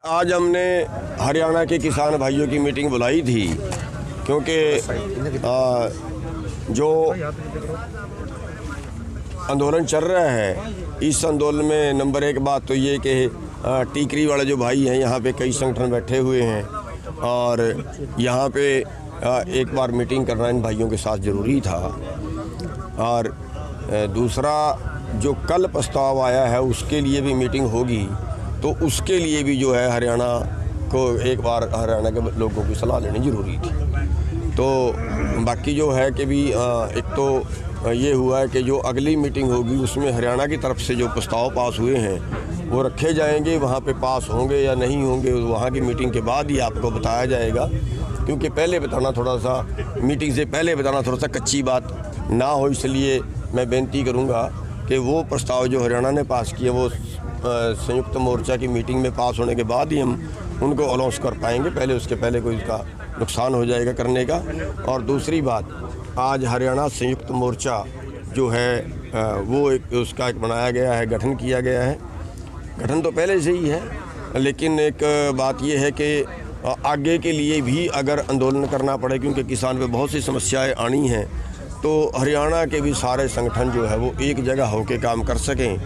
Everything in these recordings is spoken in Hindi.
आज हमने हरियाणा के किसान भाइयों की मीटिंग बुलाई थी क्योंकि जो आंदोलन चल रहा है इस आंदोलन में नंबर एक बात तो ये कि टीकरी वाले जो भाई हैं यहाँ पे कई संगठन बैठे हुए हैं और यहाँ पे एक बार मीटिंग करना इन भाइयों के साथ ज़रूरी था। और दूसरा जो कल प्रस्ताव आया है उसके लिए भी मीटिंग होगी, तो उसके लिए भी जो है हरियाणा को एक बार हरियाणा के लोगों की सलाह लेनी ज़रूरी थी। तो बाकी जो है कि भी एक तो ये हुआ है कि जो अगली मीटिंग होगी उसमें हरियाणा की तरफ से जो प्रस्ताव पास हुए हैं वो रखे जाएंगे। वहाँ पे पास होंगे या नहीं होंगे वहाँ की मीटिंग के बाद ही आपको बताया जाएगा, क्योंकि पहले बताना थोड़ा सा मीटिंग से पहले बताना थोड़ा सा कच्ची बात ना हो। इसलिए मैं बेनती करूँगा कि वो प्रस्ताव जो हरियाणा ने पास किए वो संयुक्त मोर्चा की मीटिंग में पास होने के बाद ही हम उनको अनाउंस कर पाएंगे। पहले उसके पहले कोई इसका नुकसान हो जाएगा करने का। और दूसरी बात, आज हरियाणा संयुक्त मोर्चा जो है वो एक उसका एक बनाया गया है, गठन किया गया है। गठन तो पहले से ही है, लेकिन एक बात ये है कि आगे के लिए भी अगर आंदोलन करना पड़े, क्योंकि किसान पे बहुत सी समस्याएं आनी हैं, तो हरियाणा के भी सारे संगठन जो है वो एक जगह होकर काम कर सकें,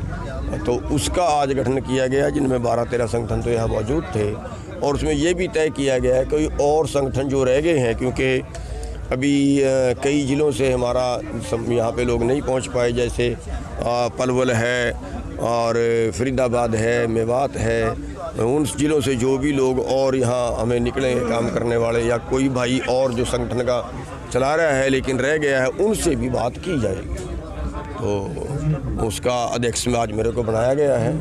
तो उसका आज गठन किया गया, जिनमें 12-13 संगठन तो यहाँ मौजूद थे। और उसमें ये भी तय किया गया है कोई और संगठन जो रह गए हैं, क्योंकि अभी कई ज़िलों से हमारा यहाँ पे लोग नहीं पहुँच पाए, जैसे पलवल है और फरीदाबाद है, मेवात है, उन ज़िलों से जो भी लोग और यहाँ हमें निकले काम करने वाले या कोई भाई और जो संगठन का चला रहा है लेकिन रह गया है, उनसे भी बात की जाएगी। तो उसका अध्यक्ष में आज मेरे को बनाया गया है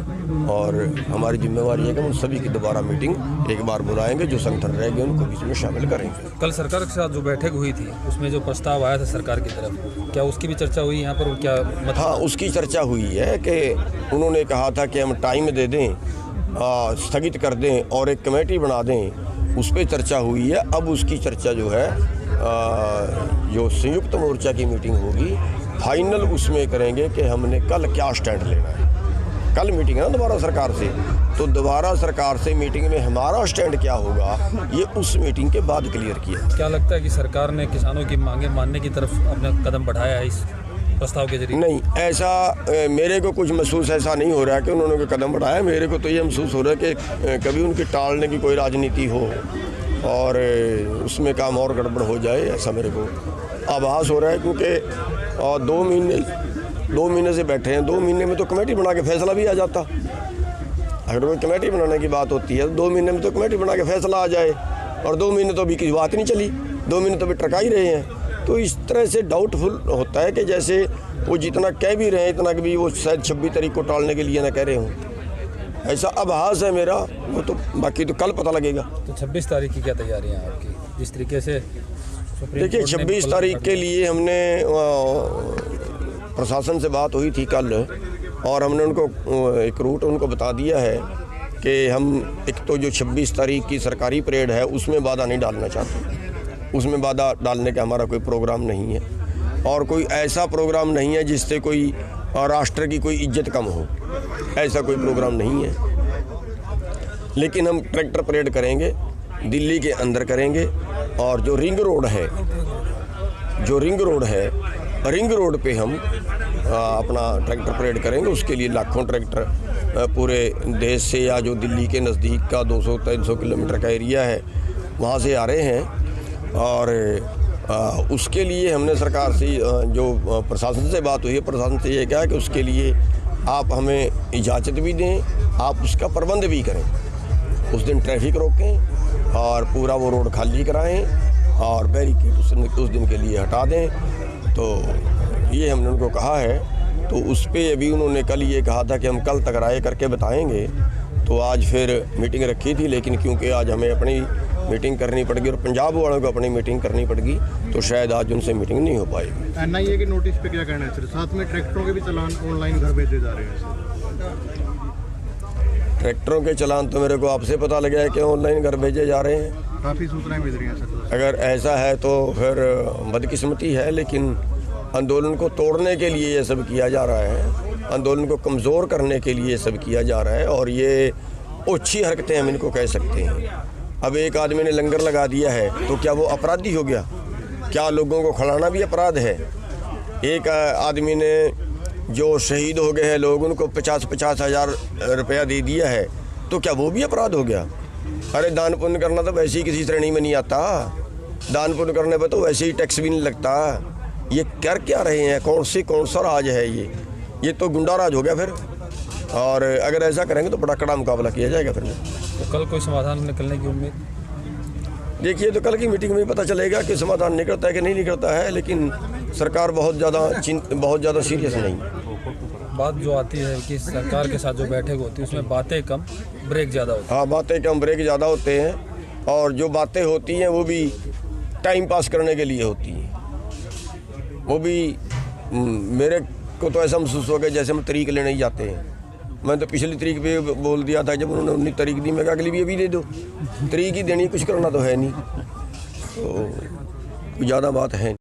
और हमारी जिम्मेवारी है कि हम सभी की दोबारा मीटिंग एक बार बुलाएंगे, जो संगठन रह गए उनको बीच में शामिल करेंगे। कल सरकार के साथ जो बैठक हुई थी उसमें जो प्रस्ताव आया था सरकार की तरफ, क्या उसकी भी चर्चा हुई यहाँ पर? क्या हाँ, उसकी चर्चा हुई है कि उन्होंने कहा था कि हम टाइम दे दें, स्थगित कर दें और एक कमेटी बना दें, उस पर चर्चा हुई है। अब उसकी चर्चा जो है जो संयुक्त मोर्चा की मीटिंग होगी फाइनल उसमें करेंगे कि हमने कल क्या स्टैंड लेना है। कल मीटिंग है ना दोबारा सरकार से, तो दोबारा सरकार से मीटिंग में हमारा स्टैंड क्या होगा ये उस मीटिंग के बाद क्लियर किया। क्या लगता है कि सरकार ने किसानों की मांगे मानने की तरफ अपना कदम बढ़ाया है इस प्रस्ताव के जरिए? नहीं, ऐसा मेरे को कुछ महसूस ऐसा नहीं हो रहा है कि उन्होंने कोई कदम बढ़ाया। मेरे को तो ये महसूस हो रहा है कि कभी उनकी टालने की कोई राजनीति हो और उसमें काम और गड़बड़ हो जाए, ऐसा मेरे को आभास हो रहा है। क्योंकि 2 महीने से बैठे हैं, 2 महीने में तो कमेटी बना के फैसला भी आ जाता। अगर कोई कमेटी बनाने की बात होती है तो 2 महीने में तो कमेटी बना के फैसला आ जाए, और 2 महीने तो अभी की बात नहीं चली, 2 महीने तो अभी ट्रका ही रहे हैं। तो इस तरह से डाउटफुल होता है कि जैसे वो जितना कह भी रहे हैं इतना कि भी वो शायद 26 तारीख को टालने के लिए ना कह रहे हों, ऐसा आभास है मेरा। वो तो बाकी तो कल पता लगेगा। तो 26 तारीख की क्या तैयारी है आपकी? जिस तरीके से देखिए, 26 तारीख के लिए हमने प्रशासन से बात हुई थी कल, और हमने उनको एक रूट उनको बता दिया है कि हम एक तो जो 26 तारीख की सरकारी परेड है उसमें बाधा नहीं डालना चाहते। उसमें बाधा डालने का हमारा कोई प्रोग्राम नहीं है, और कोई ऐसा प्रोग्राम नहीं है जिससे कोई राष्ट्र की कोई इज्जत कम हो, ऐसा कोई प्रोग्राम नहीं है। लेकिन हम ट्रैक्टर परेड करेंगे, दिल्ली के अंदर करेंगे, और जो रिंग रोड है रिंग रोड पे हम अपना ट्रैक्टर परेड करेंगे। उसके लिए लाखों ट्रैक्टर पूरे देश से या जो दिल्ली के नज़दीक का 200-300 किलोमीटर का एरिया है वहाँ से आ रहे हैं। और उसके लिए हमने सरकार से जो प्रशासन से बात हुई है, प्रशासन से ये कहा कि उसके लिए आप हमें इजाज़त भी दें, आप उसका प्रबंध भी करें। उस दिन ट्रैफिक रोकें और पूरा वो रोड खाली कराएं और बैरिकेड उस दिन के लिए हटा दें। तो ये हमने उनको कहा है। तो उस पर अभी उन्होंने कल ये कहा था कि हम कल तक राय करके बताएंगे। तो आज फिर मीटिंग रखी थी, लेकिन क्योंकि आज हमें अपनी मीटिंग करनी पड़ेगी और पंजाब वालों को अपनी मीटिंग करनी पड़ेगी, तो शायद आज उनसे मीटिंग नहीं हो पाएगी। NIA के नोटिस पे क्या कहना है सर? साथ में ट्रैक्टरों के भी चालान ऑनलाइन घर भेजे जा रहे हैं सर। ट्रैक्टरों के चालान तो मेरे को आपसे पता लगा है कि ऑनलाइन घर भेजे जा रहे हैं। काफ़ी सूचनाएं मिल रही हैं सर। अगर ऐसा है तो फिर बदकिस्मती है, लेकिन आंदोलन को तोड़ने के लिए ये सब किया जा रहा है, आंदोलन को कमज़ोर करने के लिए ये सब किया जा रहा है। और ये ओछी हरकतें हम इनको कह सकते हैं। अब एक आदमी ने लंगर लगा दिया है तो क्या वो अपराधी हो गया? क्या लोगों को खिलाना भी अपराध है? एक आदमी ने जो शहीद हो गए हैं लोग, उनको 50-50 हज़ार रुपया दे दिया है तो क्या वो भी अपराध हो गया? अरे दान पुण्य करना तो वैसे ही किसी श्रेणी में नहीं आता। दान पुण्य करने पर तो वैसे ही टैक्स भी नहीं लगता। ये कर क्या रहे हैं? कौन सा राज है ये तो गुंडा राज हो गया फिर। और अगर ऐसा करेंगे तो बड़ा कड़ा मुकाबला किया जाएगा फिर। तो कल कोई समाधान निकलने की उम्मीद? देखिए, तो कल की मीटिंग में पता चलेगा कि समाधान निकलता है कि नहीं निकलता है, लेकिन सरकार बहुत ज़्यादा सीरियस नहीं। बात जो आती है कि सरकार के साथ जो बैठक होती है उसमें बातें कम ब्रेक ज़्यादा होती है। हाँ, बातें कम ब्रेक ज़्यादा होते हैं, और जो बातें होती हैं वो भी टाइम पास करने के लिए होती हैं। वो भी मेरे को तो ऐसा महसूस हो गया जैसे हम तरीक लेने ही जाते हैं। मैं तो पिछली तरीक पे बोल दिया था, जब उन्होंने 19 तारीख दी, मैं कहा अगली भी अभी दे दो। तरीक ही देनी, कुछ करना तो है नहीं, तो ज़्यादा बात है।